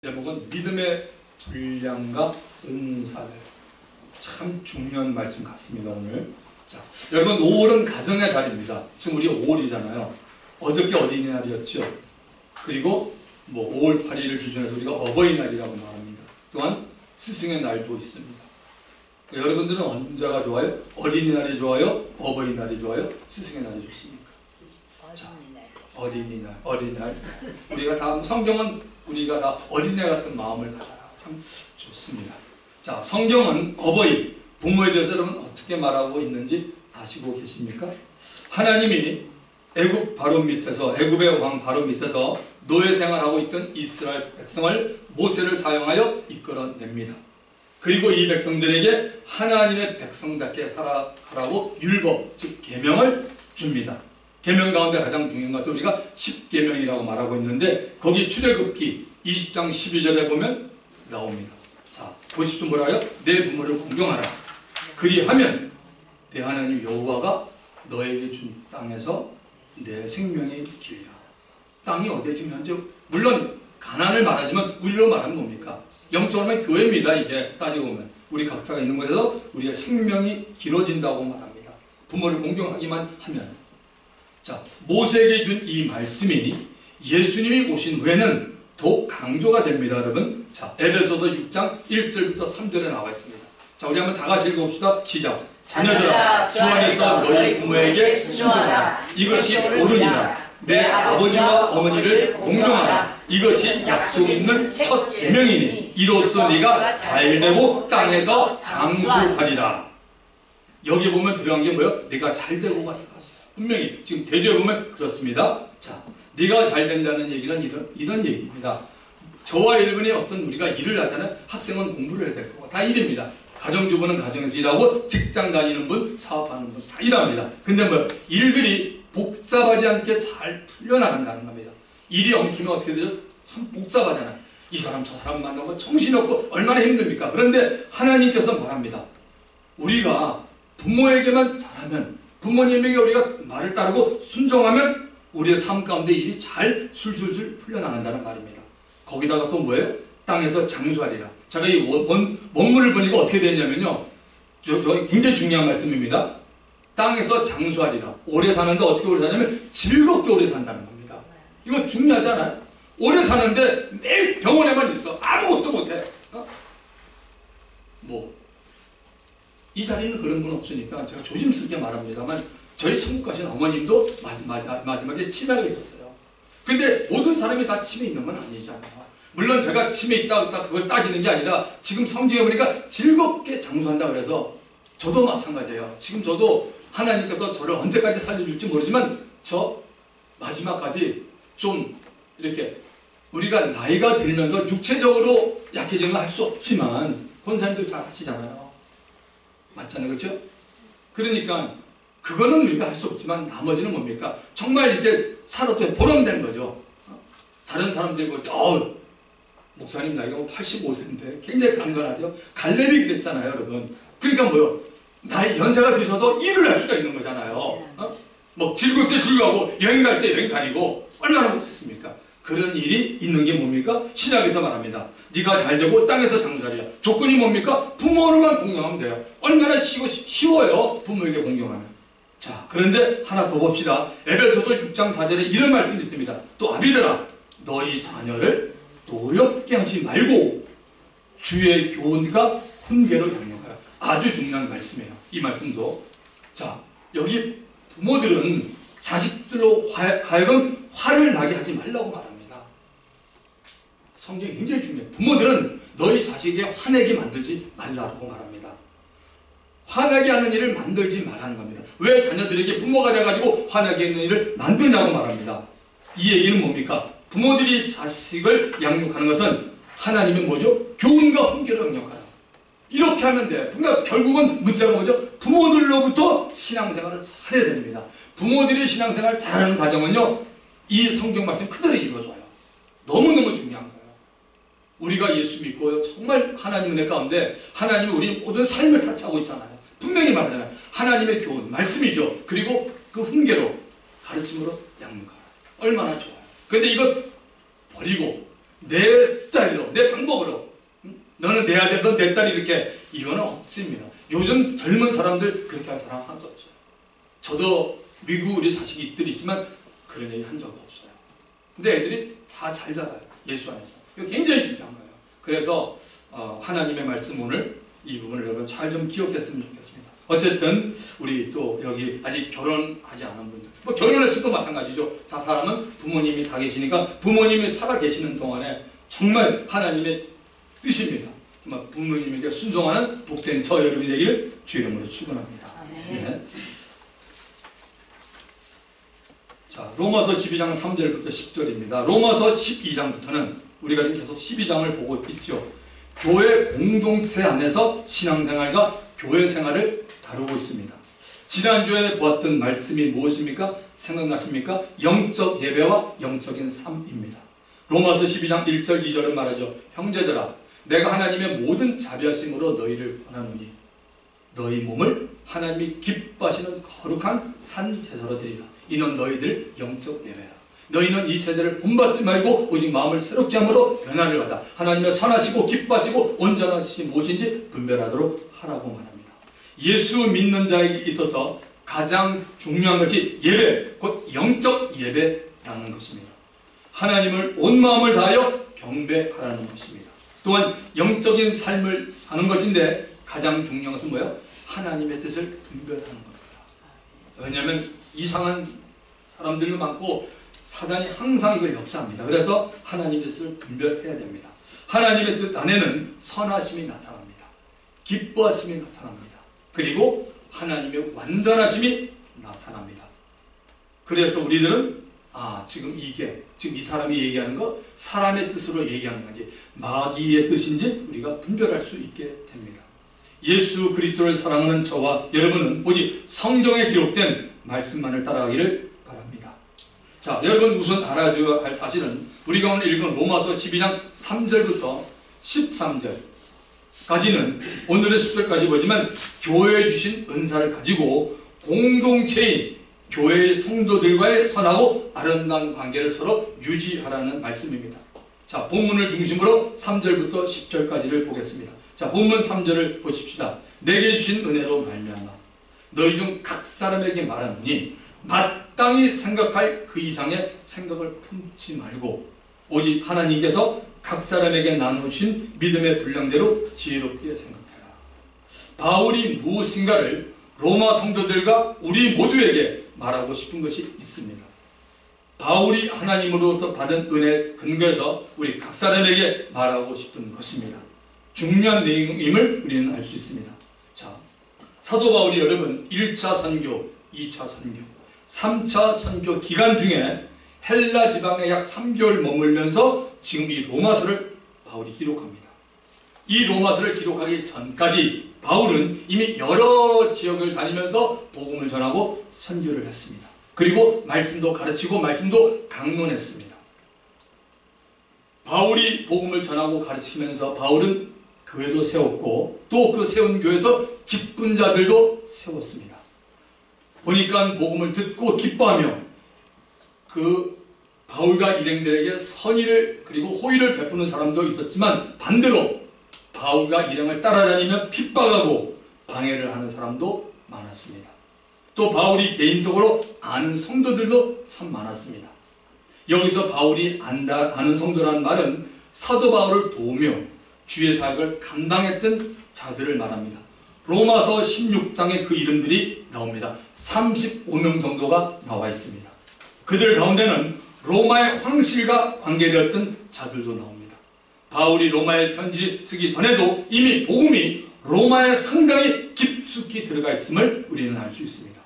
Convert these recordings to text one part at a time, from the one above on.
제목은 믿음의 분량과 은사들. 참 중요한 말씀 같습니다. 오늘. 자, 여러분 5월은 가정의 달입니다. 지금 우리 5월이잖아요. 어저께 어린이날이었죠. 그리고 5월 8일을 기준해서 우리가 어버이날이라고 말합니다. 또한 스승의 날도 있습니다. 여러분들은 언제가 좋아요? 어린이날이 좋아요? 어버이날이 좋아요? 스승의 날이 좋습니까? 자, 어린이날. 우리가 다 성경은 우리가 다 어린애 같은 마음을 가져라. 참 좋습니다. 자, 성경은 어버이, 부모에 대해서 여러분 어떻게 말하고 있는지 아시고 계십니까? 하나님이 애굽의 왕 바로 밑에서 노예 생활하고 있던 이스라엘 백성을 모세를 사용하여 이끌어냅니다. 그리고 이 백성들에게 하나님의 백성답게 살아가라고 율법, 즉 계명을 줍니다. 계명 가운데 가장 중요한 것은 우리가 십계명이라고 말하고 있는데 거기 출애굽기 20장 12절에 보면 나옵니다. 자, 보십시오. 뭐라요? 내 부모를 공경하라. 그리하면 내 하나님 여호와가 너에게 준 땅에서 내 생명의 길이라. 땅이 어디에 지금 현재 물론 가나안을 말하지만 우리로 말하면 뭡니까? 영적으로 하면 교회입니다. 이게 따지고 보면 우리 각자가 있는 곳에서 우리의 생명이 길어진다고 말합니다. 부모를 공경하기만 하면. 자, 모세에게 준 이 말씀이 예수님이 오신 후에는 더욱 강조가 됩니다. 여러분. 자, 에베소서 6장 1절부터 3절에 나와 있습니다. 자, 우리 한번 다 같이 읽어봅시다. 시작. 자녀들아, 주 안에서 너희 부모에게 순종하라. 이것이 옳으니라. 내 아버지와 어머니를 공경하라. 이것이 약속 있는 첫 계명이니 이로써 네가 잘되고 땅에서 장수하리라. 여기 보면 들어간 게 뭐예요? 네가 잘되고 가져갔어요. 분명히 지금 대조해 보면 그렇습니다. 자, 네가 잘 된다는 얘기는 이런 얘기입니다. 저와 여러분이 어떤 우리가 일을 하잖아요. 학생은 공부를 해야 될 거고 다 일입니다. 가정주부는 가정에서 일하고 직장 다니는 분, 사업하는 분 다 일합니다. 근데 일들이 복잡하지 않게 잘 풀려나간다는 겁니다. 일이 엉키면 어떻게 되죠? 참 복잡하잖아요. 이 사람 저 사람 만나고 정신없고 얼마나 힘듭니까? 그런데 하나님께서 말합니다. 우리가 부모에게만 잘하면, 부모님에게 우리가 말을 따르고 순종하면 우리의 삶 가운데 일이 잘 술술술 풀려나간다는 말입니다. 거기다가 또 뭐예요? 땅에서 장수하리라. 제가 이 원문을 보니까 어떻게 되냐면요. 굉장히 중요한 말씀입니다. 땅에서 장수하리라. 오래 사는데 어떻게 오래 사냐면 즐겁게 오래 산다는 겁니다. 이거 중요하지 않아요? 오래 사는데 매일 병원에만 있어. 아무것도 못해. 이 자리는 그런 분 없으니까 제가 조심스럽게 말합니다만 저희 천국 가신 어머님도 마지막에 치매가 있었어요. 근데 모든 사람이 다 치매 있는 건 아니잖아요. 물론 제가 치매 있다 그걸 따지는 게 아니라 지금 성경에 보니까 즐겁게 장수한다 그래서 저도 마찬가지예요. 지금 저도 하나님께서 저를 언제까지 살려줄지 모르지만 저 마지막까지 좀 이렇게 우리가 나이가 들면서 육체적으로 약해지는 걸 할 수 없지만 권사님들 잘 하시잖아요. 맞잖아요. 그렇죠? 그러니까 그거는 우리가 할 수 없지만 나머지는 뭡니까? 정말 이렇게 살았더니 보람된 거죠. 다른 사람들이 볼 때 목사님 나이가 85세인데 굉장히 강건하죠. 갈렙이 그랬잖아요. 여러분. 그러니까 나이 연세가 드셔도 일을 할 수가 있는 거잖아요. 즐거울 때 즐거워하고 여행 갈 때 여행 다니고 얼마나 멋있습니까? 그런 일이 있는 게 뭡니까? 신약에서 말합니다. 네가 잘되고 땅에서 장수하리라. 조건이 뭡니까? 부모로만 공경하면 돼요. 얼마나 쉬워요. 부모에게 공경하면. 자, 그런데 하나 더 봅시다. 에베소서 6장 4절에 이런 말씀이 있습니다. 또 아비들아, 너희 자녀를 노엽게 하지 말고 주의 교훈과 훈계로 양육하라. 아주 중요한 말씀이에요. 이 말씀도. 자, 여기 부모들은 자식들로 하여금 화를 나게 하지 말라고 말합니다. 성경이 굉장히 중요해요. 부모들은 너희 자식에게 화내게 만들지 말라고 말합니다. 화나게 하는 일을 만들지 말라는 겁니다. 왜 자녀들에게 부모가 돼가지고 화나게 하는 일을 만드냐고 말합니다. 이 얘기는 뭡니까? 부모들이 자식을 양육하는 것은 하나님의 뭐죠? 교훈과 훈계로 양육하라. 이렇게 하면 돼. 그러니까 결국은 문제가 뭐죠? 부모들로부터 신앙생활을 잘해야 됩니다. 부모들이 신앙생활을 잘하는 가정은요, 이 성경 말씀 그대로 이루어져요. 너무너무 중요한 거예요. 우리가 예수 믿고요, 정말 하나님 은혜 가운데 하나님이 우리 모든 삶을 타치하고 있잖아요. 분명히 말하잖아요. 하나님의 교훈, 말씀이죠. 그리고 그 훈계로, 가르침으로 양육하라. 얼마나 좋아요. 그런데 이것 버리고 내 스타일로, 내 방법으로, 너는 내 아들, 넌 내 딸, 이렇게. 이거는 없습니다. 요즘 젊은 사람들 그렇게 할 사람 하나도 없어요. 저도 미국 우리 자식이 있지만 그런 얘기 한 적 없어요. 근데 애들이 다 잘 자라요. 예수 안에서. 이거 굉장히 중요한 거예요. 그래서 하나님의 말씀, 오늘 이 부분을 여러분 잘 좀 기억했으면 좋겠습니다. 어쨌든 우리 또 여기 아직 결혼하지 않은 분들, 뭐 결혼했어도 마찬가지죠. 다 사람은 부모님이 다 계시니까 부모님이 살아 계시는 동안에 정말 하나님의 뜻입니다. 정말 부모님에게 순종하는 복된 저 여러분이 되기를 주 이름으로 축원합니다. 네. 자, 로마서 12장 3절부터 10절입니다. 로마서 12장부터는 우리가 지금 계속 12장을 보고 있죠. 교회 공동체 안에서 신앙생활과 교회 생활을 다루고 있습니다. 지난주에 보았던 말씀이 무엇입니까? 생각나십니까? 영적 예배와 영적인 삶입니다. 로마서 12장 1절 2절은 말하죠. 형제들아, 내가 하나님의 모든 자비하심으로 너희를 권하노니 너희 몸을 하나님이 기뻐하시는 거룩한 산 제사로 드리라. 이는 너희들 영적 예배라. 너희는 이 세대를 본받지 말고 오직 마음을 새롭게 함으로 변화를 받아 하나님의 선하시고 기뻐하시고 온전하신 무엇인지 분별하도록 하라고 말합니다. 예수 믿는 자에게 있어서 가장 중요한 것이 예배, 곧 영적 예배라는 것입니다. 하나님을 온 마음을 다하여 경배하라는 것입니다. 또한 영적인 삶을 사는 것인데 가장 중요한 것은 뭐예요? 하나님의 뜻을 분별하는 겁니다. 왜냐하면 이상한 사람들도 많고 사단이 항상 이걸 역사합니다. 그래서 하나님의 뜻을 분별해야 됩니다. 하나님의 뜻 안에는 선하심이 나타납니다. 기뻐하심이 나타납니다. 그리고 하나님의 완전하심이 나타납니다. 그래서 우리들은 지금 이 사람이 얘기하는 거 사람의 뜻으로 얘기하는 건지 마귀의 뜻인지 우리가 분별할 수 있게 됩니다. 예수 그리스도를 사랑하는 저와 여러분은 오직 성경에 기록된 말씀만을 따라가기를 바랍니다. 자, 여러분 우선 알아줘야 할 사실은 우리가 오늘 읽은 로마서 12장 3절부터 13절까지는 오늘은 10절까지 보지만 교회에 주신 은사를 가지고 공동체인 교회의 성도들과의 선하고 아름다운 관계를 서로 유지하라는 말씀입니다. 자, 본문을 중심으로 3절부터 10절까지를 보겠습니다. 자, 본문 3절을 보십시다. 내게 주신 은혜로 말미암아 너희 중 각 사람에게 말하노니 마땅히 생각할 그 이상의 생각을 품지 말고 오직 하나님께서 각 사람에게 나누신 믿음의 분량대로 지혜롭게 생각해라. 바울이 무엇인가를 로마 성도들과 우리 모두에게 말하고 싶은 것이 있습니다. 바울이 하나님으로부터 받은 은혜 근거에서 우리 각 사람에게 말하고 싶은 것입니다. 중요한 내용임을 우리는 알 수 있습니다. 자, 사도 바울이 여러분 1차 선교, 2차 선교, 3차 선교 기간 중에 헬라 지방에 약 3개월 머물면서 지금 이 로마서를 바울이 기록합니다. 이 로마서를 기록하기 전까지 바울은 이미 여러 지역을 다니면서 복음을 전하고 선교를 했습니다. 그리고 말씀도 가르치고 말씀도 강론했습니다. 바울이 복음을 전하고 가르치면서 바울은 교회도 세웠고 또 그 세운 교회에서 직분자들도 세웠습니다. 보니까 복음을 듣고 기뻐하며 그 바울과 일행들에게 선의를 그리고 호의를 베푸는 사람도 있었지만 반대로 바울과 일행을 따라다니며 핍박하고 방해를 하는 사람도 많았습니다. 또 바울이 개인적으로 아는 성도들도 참 많았습니다. 여기서 바울이 아는 성도라는 말은 사도 바울을 도우며 주의 사역을 감당했던 자들을 말합니다. 로마서 16장에 그 이름들이 나옵니다. 35명 정도가 나와 있습니다. 그들 가운데는 로마의 황실과 관계되었던 자들도 나옵니다. 바울이 로마에 편지 쓰기 전에도 이미 복음이 로마에 상당히 깊숙이 들어가 있음을 우리는 알 수 있습니다.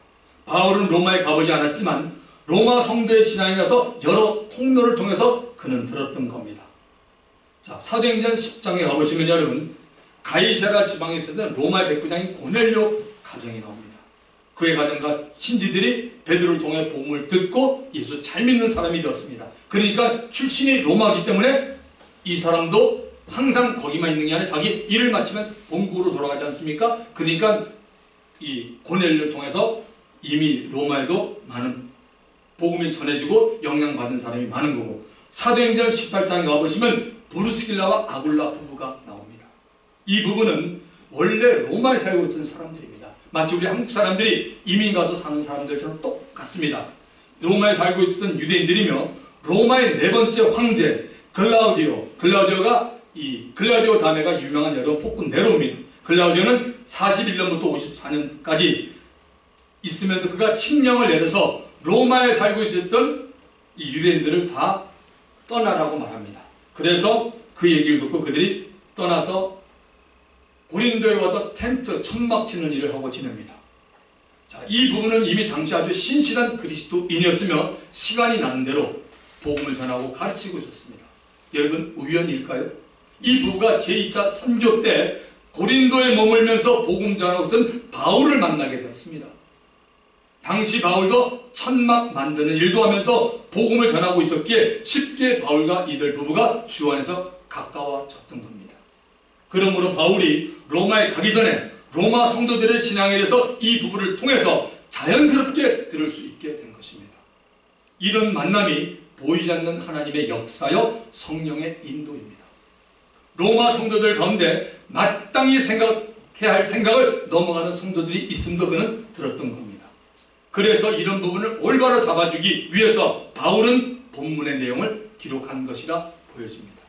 바울은 로마에 가보지 않았지만 로마 성도의 신앙에 가서 여러 통로를 통해서 그는 들었던 겁니다. 자, 사도행전 10장에 가보시면 여러분 가이사랴 지방에 있었던 로마의 백부장인 고넬료 가정이 나옵니다. 그의 가정과 신지들이 베드로를 통해 복음을 듣고 예수 잘 믿는 사람이 되었습니다. 그러니까 출신이 로마이기 때문에 이 사람도 항상 거기만 있는 게 아니라 자기 일을 마치면 본국으로 돌아가지 않습니까? 그러니까 이 고넬료를 통해서 이미 로마에도 많은 복음이 전해지고 영향받은 사람이 많은 거고 사도행전 18장에 가보시면 브루스길라와 아굴라 부부가 나옵니다. 이 부부는 원래 로마에 살고 있던 사람들입니다. 마치 우리 한국 사람들이 이민 가서 사는 사람들처럼 똑같습니다. 로마에 살고 있었던 유대인들이며 로마의 네 번째 황제 글라우디오가 글라우디오 다메가 유명한 여러분 폭군 네로입니다. 글라우디오는 41년부터 54년까지 있으면서 그가 칙령을 내려서 로마에 살고 있었던 이 유대인들을 다 떠나라고 말합니다. 그래서 그 얘기를 듣고 그들이 떠나서 고린도에 와서 텐트 천막 치는 일을 하고 지냅니다. 자, 이 부분은 이미 당시 아주 신실한 그리스도인이었으며 시간이 나는 대로 복음을 전하고 가르치고 있었습니다. 여러분, 우연일까요? 이 부부가 제2차 선교 때 고린도에 머물면서 복음 전하고 있던 바울을 만나게 되었습니다. 당시 바울도 천막 만드는 일도 하면서 복음을 전하고 있었기에 쉽게 바울과 이들 부부가 주 안에서 가까워졌던 겁니다. 그러므로 바울이 로마에 가기 전에 로마 성도들의 신앙에 대해서 이 부부를 통해서 자연스럽게 들을 수 있게 된 것입니다. 이런 만남이 보이지 않는 하나님의 역사여 성령의 인도입니다. 로마 성도들 가운데 마땅히 생각해야 할 생각을 넘어가는 성도들이 있음도 그는 들었던 겁니다. 그래서 이런 부분을 올바로 잡아주기 위해서 바울은 본문의 내용을 기록한 것이라 보여집니다.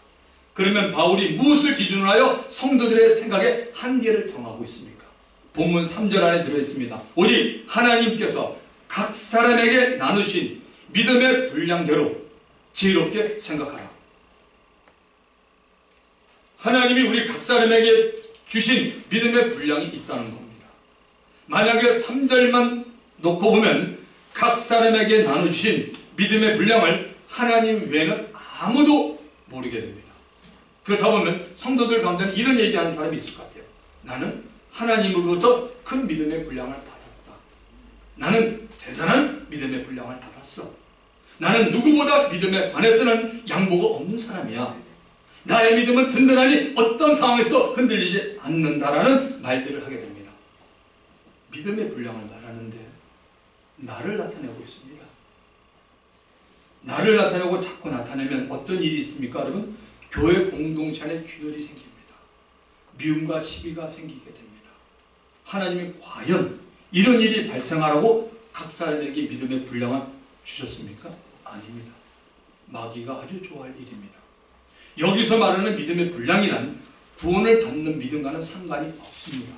그러면 바울이 무엇을 기준으로 하여 성도들의 생각에 한계를 정하고 있습니까? 본문 3절 안에 들어있습니다. 오직 하나님께서 각 사람에게 나누신 믿음의 분량대로 지혜롭게 생각하라. 하나님이 우리 각 사람에게 주신 믿음의 분량이 있다는 겁니다. 만약에 3절만 놓고 보면 각 사람에게 나눠주신 믿음의 분량을 하나님 외에는 아무도 모르게 됩니다. 그렇다 보면 성도들 가운데는 이런 얘기하는 사람이 있을 것 같아요. 나는 하나님으로부터 큰 믿음의 분량을 받았다. 나는 대단한 믿음의 분량을 받았어. 나는 누구보다 믿음에 관해서는 양보가 없는 사람이야. 나의 믿음은 든든하니 어떤 상황에서도 흔들리지 않는다라는 말들을 하게 됩니다. 믿음의 분량을 말하는데 나를 나타내고 있습니다. 나를 나타내고 자꾸 나타내면 어떤 일이 있습니까, 여러분? 교회 공동체 안에 균열이 생깁니다. 미움과 시비가 생기게 됩니다. 하나님이 과연 이런 일이 발생하라고 각 사람에게 믿음의 분량을 주셨습니까? 아닙니다. 마귀가 아주 좋아할 일입니다. 여기서 말하는 믿음의 분량이란 구원을 받는 믿음과는 상관이 없습니다.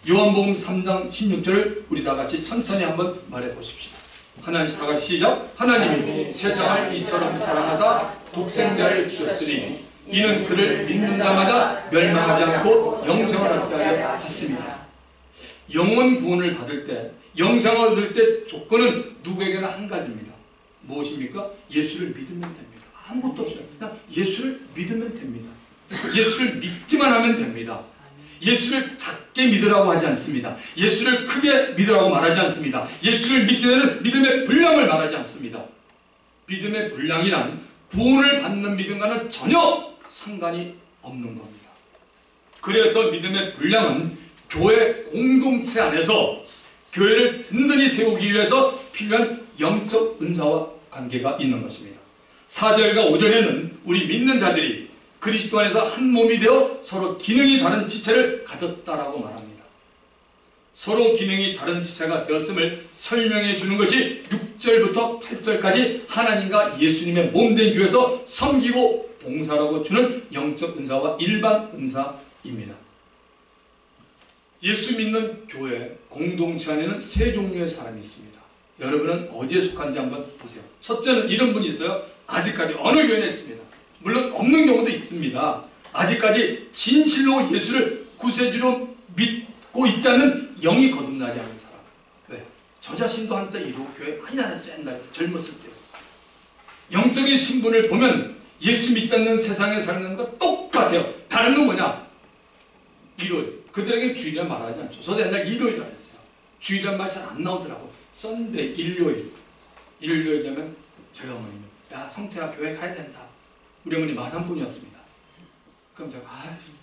요한복음 3장 16절을 우리 다 같이 천천히 한번 말해 보십시다. 하나님 다 같이 시작. 하나님이 세상을 이처럼 사랑하사 독생자를 주셨으니 이는 그를 믿는 자마다 멸망하지 않고 영생을 얻게 하려 하셨습니다. 영원 구원을 받을 때, 영생을 얻을 때 조건은 누구에게나 한 가지입니다. 무엇입니까? 예수를 믿으면 됩니다. 아무것도 없어요. 그냥 예수를 믿으면 됩니다. 예수를 믿기만 하면 됩니다. 예수를 작게 믿으라고 하지 않습니다. 예수를 크게 믿으라고 말하지 않습니다. 예수를 믿게 되는 믿음의 분량을 말하지 않습니다. 믿음의 분량이란 구원을 받는 믿음과는 전혀 상관이 없는 겁니다. 그래서 믿음의 분량은 교회 공동체 안에서 교회를 든든히 세우기 위해서 필요한 영적 은사와 관계가 있는 것입니다. 4절과 5절에는 우리 믿는 자들이 그리스도 안에서 한 몸이 되어 서로 기능이 다른 지체를 가졌다라고 말합니다. 서로 기능이 다른 지체가 되었음을 설명해 주는 것이 6절부터 8절까지 하나님과 예수님의 몸된 교회에서 섬기고 봉사라고 주는 영적 은사와 일반 은사입니다. 예수 믿는 교회 공동체 안에는 세 종류의 사람이 있습니다. 여러분은 어디에 속한지 한번 보세요. 첫째는 이런 분이 있어요. 아직까지 어느 교회에 있습니다. 물론 없는 경우도 있습니다. 아직까지 진실로 예수를 구세주로 믿고 있지 않는 영이 거듭나지 않은 사람. 왜? 저 자신도 한때 이러고 교회 많이 다녔어요. 옛날에 젊었을 때. 영적인 신분을 보면 예수 믿지 않는 세상에 사는 것과 똑같아요. 다른 건 뭐냐? 일요일. 그들에게 주일이란 말하지 않죠. 저도 옛날 일요일 안 했어요. 주일이란 말 잘 안 나오더라고. 썬데이, 일요일. 일요일 되면 저희 어머님이 야, 성태야 교회 가야 된다. 우리 어머니 마산분이었습니다. 그럼 제가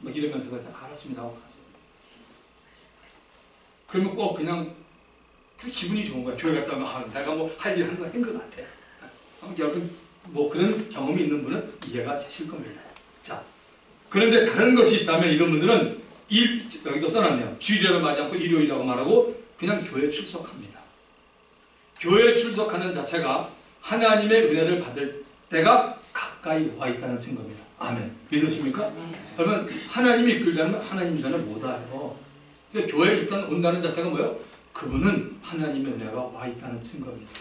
막 이러면서 알았습니다 하고 가죠. 그러면 꼭 그냥 그 기분이 좋은 거야. 교회 갔다 오면 내가 뭐 할 일 한 거 한 것 같아. 여러분 뭐 그런 경험이 있는 분은 이해가 되실 겁니다. 자, 그런데 다른 것이 있다면 이런 분들은 여기도 써놨네요. 주일이라고 말하지 않고 일요일이라고 말하고 그냥 교회 출석합니다. 교회 출석하는 자체가 하나님의 은혜를 받을 때가 가까이 와 있다는 증거입니다. 아멘. 믿으십니까? 그러면 하나님이 이끌지 않으면 하나님 전에 못 와요. 그러니까 교회에 일단 온다는 자체가 뭐예요? 그분은 하나님의 은혜가 와 있다는 증거입니다.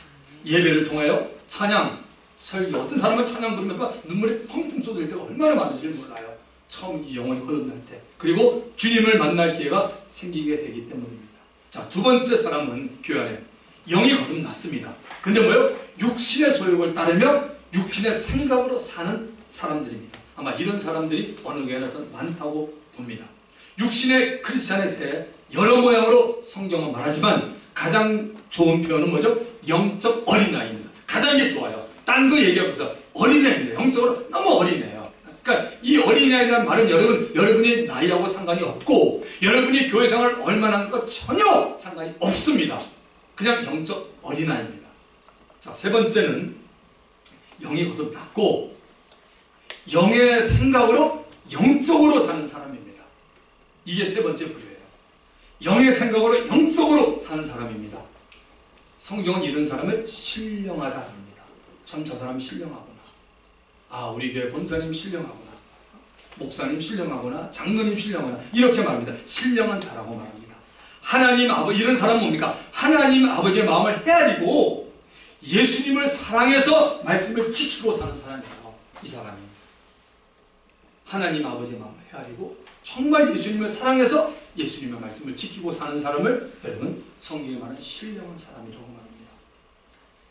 예배를 통하여 찬양, 설교, 어떤 사람은 찬양 부르면서 눈물이 펑펑 쏟을 때가 얼마나 많은지 몰라요. 처음 이 영혼이 거듭날 때. 그리고 주님을 만날 기회가 생기게 되기 때문입니다. 자, 두 번째 사람은 교회 안에 영이 거듭났습니다. 근데 뭐예요? 육신의 소욕을 따르며 육신의 생각으로 사는 사람들입니다. 아마 이런 사람들이 어느 교회에서 많다고 봅니다. 육신의 크리스찬에 대해 여러 모양으로 성경은 말하지만 가장 좋은 표현은 뭐죠? 영적 어린아이입니다. 가장 이게 좋아요. 딴 거 얘기하면서 어린애입니다. 영적으로 너무 어린애예요. 그러니까 이 어린아이라는 말은 여러분이 나이하고 상관이 없고 여러분이 교회 생활을 얼마나 하는 것 전혀 상관이 없습니다. 그냥 영적 어린아이입니다. 자, 세 번째는 영이 거듭났고 영의 생각으로 영적으로 사는 사람입니다. 이게 세 번째 부류예요. 영의 생각으로 영적으로 사는 사람입니다. 성경은 이런 사람을 신령하다 합니다. 참 저 사람이 신령하구나. 아, 우리 교회 본사님 신령하구나. 목사님 신령하구나. 장로님 신령하구나. 이렇게 말합니다. 신령한 자라고 말합니다. 하나님 아버지, 이런 사람은 뭡니까? 하나님 아버지의 마음을 헤아리고 예수님을 사랑해서 말씀을 지키고 사는 사람이에요. 이 사람이. 하나님 아버지의 마음을 헤아리고 정말 예수님을 사랑해서 예수님의 말씀을 지키고 사는 사람을 여러분 성경에 말하는 신령한 사람이라고 말합니다.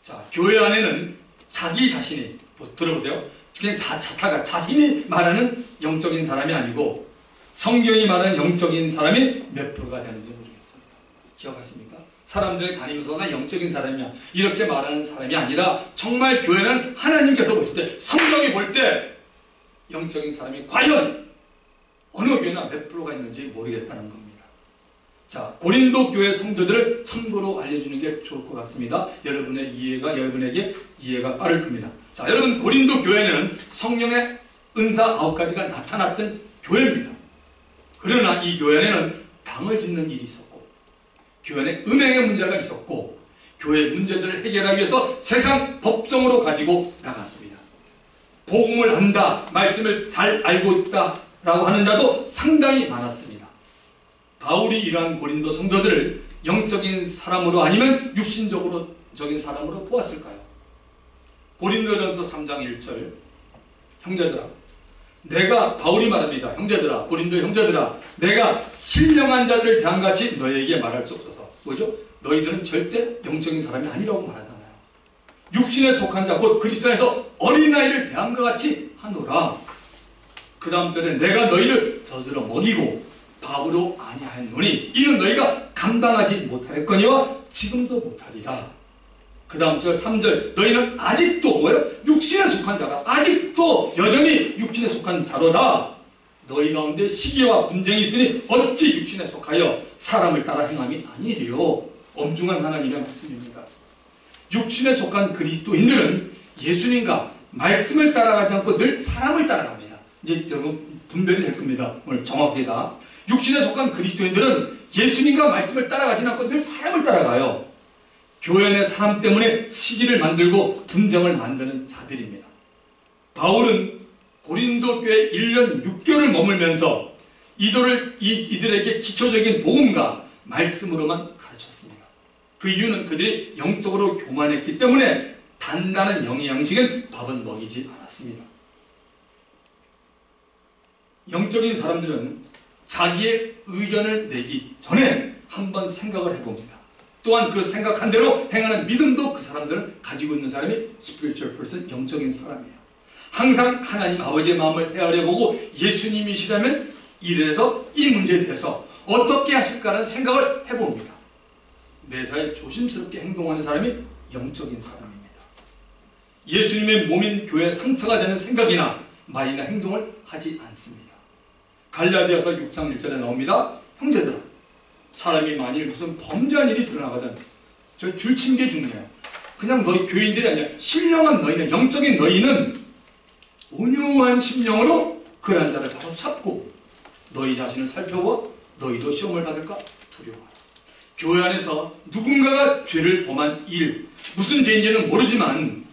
자, 교회 안에는 자기 자신이, 들어보세요. 그냥 자신이 말하는 영적인 사람이 아니고 성경이 말하는 영적인 사람이 몇 프로가 되는지 모르겠습니다. 기억하십니까? 사람들이 다니면서 나 영적인 사람이야 이렇게 말하는 사람이 아니라 정말 교회는 하나님께서 보실 때 성경이 볼 때 영적인 사람이 과연 어느 교회나 몇 프로가 있는지 모르겠다는 겁니다. 자, 고린도 교회 성도들을 참고로 알려주는 게 좋을 것 같습니다. 여러분에게 이해가 빠를 겁니다. 자, 여러분 고린도 교회는 성령의 은사 9가지가 나타났던 교회입니다. 그러나 이 교회에는 당을 짓는 일이 있었고 교회 안에 은행의 문제가 있었고 교회 문제들을 해결하기 위해서 세상 법정으로 가지고 나갔습니다. 복음을 한다, 말씀을 잘 알고 있다 라고 하는 자도 상당히 많았습니다. 바울이 이러한 고린도 성도들을 영적인 사람으로 아니면 육신적인 사람으로 보았을까요? 고린도전서 3장 1절 형제들아, 바울이 말합니다. 형제들아, 고린도 형제들아, 내가 신령한 자들을 대함같이 너희에게 말할 수 없어서. 뭐죠? 너희들은 절대 영적인 사람이 아니라고 말하잖아요. 육신에 속한 자, 곧 그리스도 안에서 어린아이를 대함과 같이 하노라. 그 다음 절에 내가 너희를 젖으로 먹이고 밥으로 아니하였노니 이는 너희가 감당하지 못하였거니와 지금도 못하리라. 그 다음 절 3절 너희는 아직도 뭐예요? 육신에 속한 자라. 아직도 여전히 육신에 속한 자로다. 너희 가운데 시기와 분쟁이 있으니 어찌 육신에 속하여 사람을 따라 행함이 아니리요. 엄중한 하나님의 말씀입니다. 육신에 속한 그리스도인들은 예수님과 말씀을 따라가지 않고 늘 사람을 따라갑니다. 이제 여러분 분별이 될 겁니다. 오늘 정확히 다. 육신에 속한 그리스도인들은 예수님과 말씀을 따라가지 않고 늘 사람을 따라가요. 교회 내 사람 때문에 시기를 만들고 분쟁을 만드는 자들입니다. 바울은 고린도 교회에 1년 6개월을 머물면서 이들에게 기초적인 복음과 말씀으로만 가르쳤습니다. 그 이유는 그들이 영적으로 교만했기 때문에 단단한 영의 양식은 밥은 먹이지 않았습니다. 영적인 사람들은 자기의 의견을 내기 전에 한번 생각을 해봅니다. 또한 그 생각한 대로 행하는 믿음도 그 사람들은 가지고 있는 사람이 spiritual person, 영적인 사람이에요. 항상 하나님 아버지의 마음을 헤아려보고 예수님이시라면 이래서 이 문제에 대해서 어떻게 하실까라는 생각을 해봅니다. 매사에 조심스럽게 행동하는 사람이 영적인 사람입니다. 예수님의 몸인 교회에 상처가 되는 생각이나 말이나 행동을 하지 않습니다. 갈라디아서 6장 1절에 나옵니다. 형제들아, 사람이 만일 무슨 범죄한 일이 드러나거든 저 줄친 게 중요해요. 그냥 너희 교인들이 아니라 신령한 너희는, 영적인 너희는 온유한 심령으로 그런 자를 바로 잡고 너희 자신을 살펴보아 너희도 시험을 받을까 두려워하라. 교회 안에서 누군가가 죄를 범한 일, 무슨 죄인지는 모르지만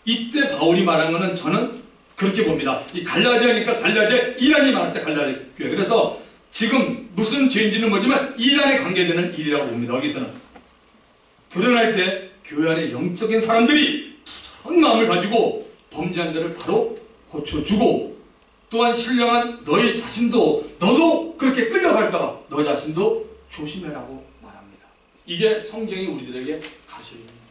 이때 바울이 말한 것은 저는 그렇게 봅니다. 이 갈라디아니까 갈라디아 이단이 많았어요. 갈라디아 교회. 그래서 지금 무슨 죄인지는 모르지만 이단에 관계되는 일이라고 봅니다. 여기서는 드러날 때 교회 안에 영적인 사람들이 부드러운 마음을 가지고 범죄한 자를 바로 고쳐주고, 또한 신령한 너희 자신도 너도 그렇게 끌려갈까봐 너 자신도 조심해라고 말합니다. 이게 성경이 우리들에게 가르쳐 주는 겁니다.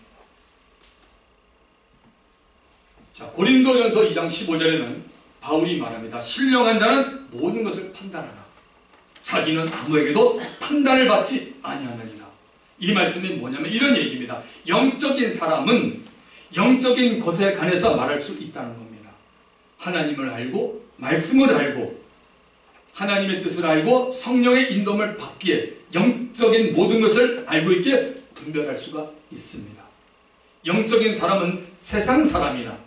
자, 고린도전서 2장 15절에는 바울이 말합니다. 신령한 자는 모든 것을 판단하나 자기는 아무에게도 판단을 받지 아니하느니라. 이 말씀이 뭐냐면 이런 얘기입니다. 영적인 사람은 영적인 것에 관해서 말할 수 있다는 겁니다. 하나님을 알고 말씀을 알고 하나님의 뜻을 알고 성령의 인도를 받기에 영적인 모든 것을 알고 있기에 분별할 수가 있습니다. 영적인 사람은 세상 사람이나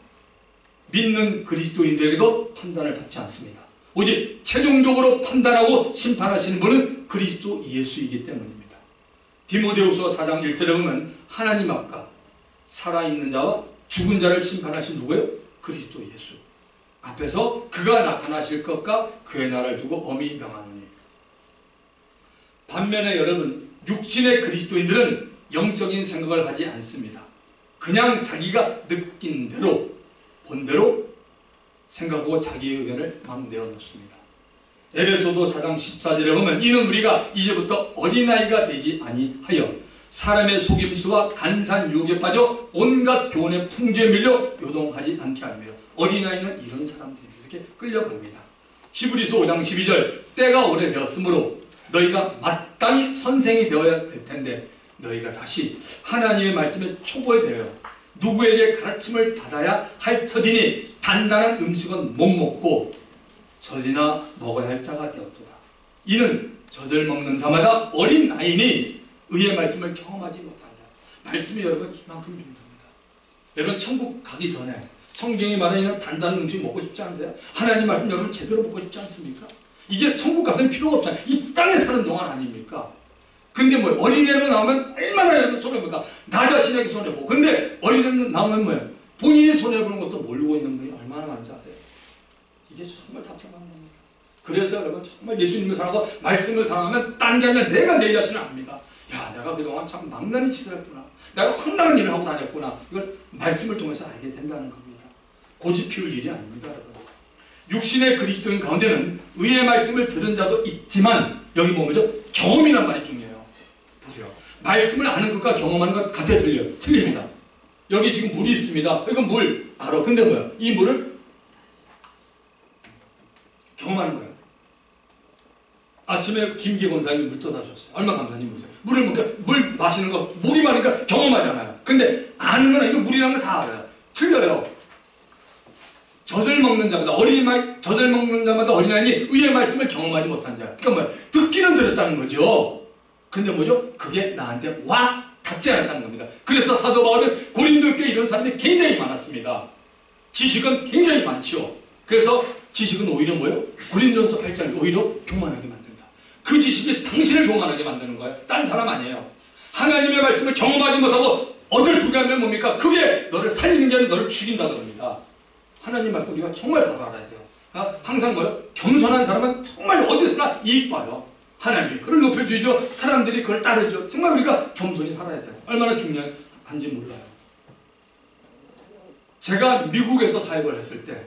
믿는 그리스도인들에게도 판단을 받지 않습니다. 오직 최종적으로 판단하고 심판하시는 분은 그리스도 예수이기 때문입니다. 디모데후서 4장 1절에 보면 하나님 앞과 살아있는 자와 죽은 자를 심판하신 누구예요? 그리스도 예수. 앞에서 그가 나타나실 것과 그의 나라를 두고 엄히 명하노니. 반면에 여러분, 육신의 그리스도인들은 영적인 생각을 하지 않습니다. 그냥 자기가 느낀 대로 본대로 생각하고 자기의 의견을 막 내어놓습니다. 에베소도 4장 14절에 보면 이는 우리가 이제부터 어린아이가 되지 아니하여 사람의 속임수와 간산 유혹에 빠져 온갖 교훈의 풍조에 밀려 요동하지 않게 하며. 어린아이는 이런 사람들이 이렇게 끌려갑니다. 히브리서 5장 12절 때가 오래되었으므로 너희가 마땅히 선생이 되어야 될 텐데 너희가 다시 하나님의 말씀에 초보되어 누구에게 가르침을 받아야 할 처지니 단단한 음식은 못 먹고 젖이나 먹어야 할 자가 되었도다. 이는 젖을 먹는 자마다 어린아이니 의의 말씀을 경험하지 못하냐. 말씀이 여러분 이만큼 중요합니다. 여러분 천국 가기 전에 성경이 말하는 단단한 음식 먹고 싶지 않으세요? 하나님 말씀 여러분 제대로 먹고 싶지 않습니까? 이게 천국 가서는 필요가 없잖아요. 이 땅에 사는 동안 아닙니까? 근데 뭐 어린애로 나오면 얼마나 여러분 손해보다 나 자신에게 손해보고, 근데 어린애로 나오면 뭐예요? 본인이 손해보는 것도 모르고 있는 분이 얼마나 많은지 아세요? 이게 정말 답답한 겁니다. 그래서 여러분 정말 예수님을 사랑하고 말씀을 사랑하면 딴 게 아니라 내가 내 자신을 압니다. 야, 내가 그동안 참 망나니 치달았구나. 내가 황당한 일을 하고 다녔구나. 이걸 말씀을 통해서 알게 된다는 겁니다. 고집 피울 일이 아닙니다, 여러분. 육신의 그리스도인 가운데는 의의 말씀을 들은 자도 있지만 여기 보면요, 경험이란 말이 중요해요. 보세요. 말씀을 아는 것과 경험하는 것 같아 틀려요. 틀립니다. 여기 지금 물이 있습니다. 이건 물 알아. 근데 뭐야? 이 물을 경험하는 거예요. 아침에 김기 권사님이 물 떠다 줬어요. 얼마 감사님 보세요. 물을 먹으니까 물 마시는 거 목이 마르니까 경험하잖아요. 근데 아는 거는 이거 물이라는 거 다 알아요. 틀려요. 젖을 먹는 자마다 젖을 먹는 자마다 어린아이니 의의 말씀을 경험하지 못한 자. 그러니까 뭐야? 듣기는 들었다는 거죠. 근데 뭐죠? 그게 나한테 와 닿지 않았다는 겁니다. 그래서 사도 바울은 고린도 교회 이런 사람들이 굉장히 많았습니다. 지식은 굉장히 많죠. 그래서 지식은 오히려 뭐예요? 고린도전서 8장 오히려 교만하게 만든다. 그 지식이 당신을 교만하게 만드는 거예요. 딴 사람 아니에요. 하나님의 말씀을 경험하지 못하고 얻을 부담하면 뭡니까? 그게 너를 살리는 게 아니라 너를 죽인다 그럽니다. 하나님 말씀 우리가 정말 바로 알아야 돼요. 항상 뭐요? 겸손한 사람은 정말 어디서나 이익 봐요. 하나님이 그걸 높여주죠. 사람들이 그걸 따르죠. 정말 우리가 겸손히 살아야 돼요. 얼마나 중요한지 몰라요. 제가 미국에서 사역을 했을 때,